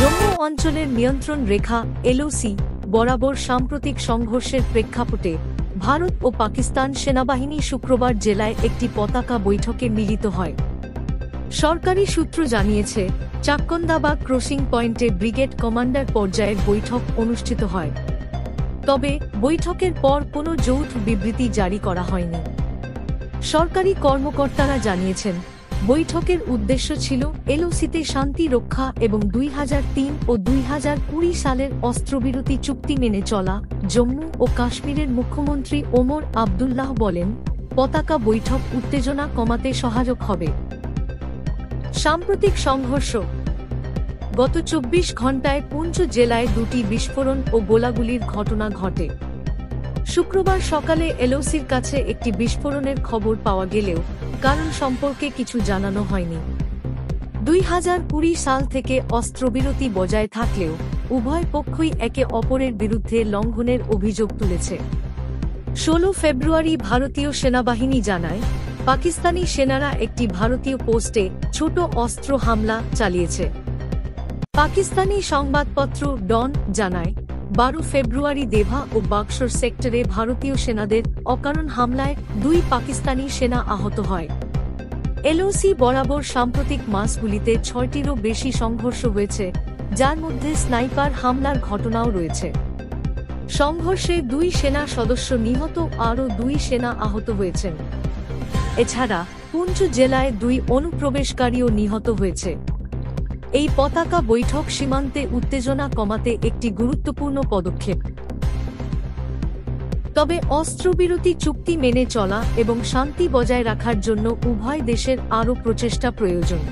জম্মু অঞ্চলের নিয়ন্ত্রণ রেখা এলওসি বরাবর সাম্প্রতিক সংঘর্ষের প্রেক্ষাপটে ভারত ও পাকিস্তান সেনাবাহিনী শুক্রবার জেলায় একটি পতাকা বৈঠকে মিলিত হয়। সরকারি সূত্র জানিয়েছে, চাক্কন্দাবাগ ক্রসিং পয়েন্টে ব্রিগেড কমান্ডার পর্যায়ের বৈঠক অনুষ্ঠিত হয়। তবে বৈঠকের পর কোনো যৌথ বিবৃতি জারি করা হয়নি। সরকারি কর্মকর্তারা জানিয়েছেন, বৈঠকের উদ্দেশ্য ছিল এলওসিতে শান্তি রক্ষা এবং 2003 ও 2020 সালের অস্ত্রবিরতি চুক্তি মেনে চলা। জম্মু ও কাশ্মীরের মুখ্যমন্ত্রী ওমর আবদুল্লাহ বলেন, পতাকা বৈঠক উত্তেজনা কমাতে সহায়ক হবে। সাম্প্রতিক সংঘর্ষ। গত 24 ঘণ্টায় পুঞ্চ জেলায় 2টি বিস্ফোরণ ও গোলাগুলির ঘটনা ঘটে। শুক্রবার সকালে এলওসির কাছে একটি বিস্ফোরণের খবর পাওয়া গেলেও কারণ সম্পর্কে কিছু জানানো হয়নি। 2020 সাল থেকে অস্ত্রবিরতি বজায় থাকলেও উভয় পক্ষই একে অপরের বিরুদ্ধে লঙ্ঘনের অভিযোগ তুলেছে। 16 ফেব্রুয়ারি ভারতীয় সেনাবাহিনী জানায়, পাকিস্তানি সেনারা একটি ভারতীয় পোস্টে ছোট অস্ত্র হামলা চালিয়েছে। পাকিস্তানি সংবাদপত্র ডন জানায়, 12 ফেব্রুয়ারি দেভা ও বাক্সর সেক্টরে ভারতীয় সেনাদের অকারণ হামলায় 2 পাকিস্তানি সেনা আহত হয়। এলওসি বরাবর সাম্প্রতিক মাসগুলিতে 6টিরও বেশি সংঘর্ষ হয়েছে, যার মধ্যে স্নাইপার হামলার ঘটনাও রয়েছে। সংঘর্ষে 2 সেনা সদস্য নিহত, আরও 2 সেনা আহত হয়েছেন। এছাড়া পুঞ্চ জেলায় 2 অনুপ্রবেশকারীও নিহত হয়েছে। এই পতাকা বৈঠক সীমান্তে উত্তেজনা কমাতে একটি গুরুত্বপূর্ণ পদক্ষেপ। তবে অস্ত্রবিরতি চুক্তি মেনে চলা এবং শান্তি বজায় রাখার জন্য উভয় দেশের আরও প্রচেষ্টা প্রয়োজন।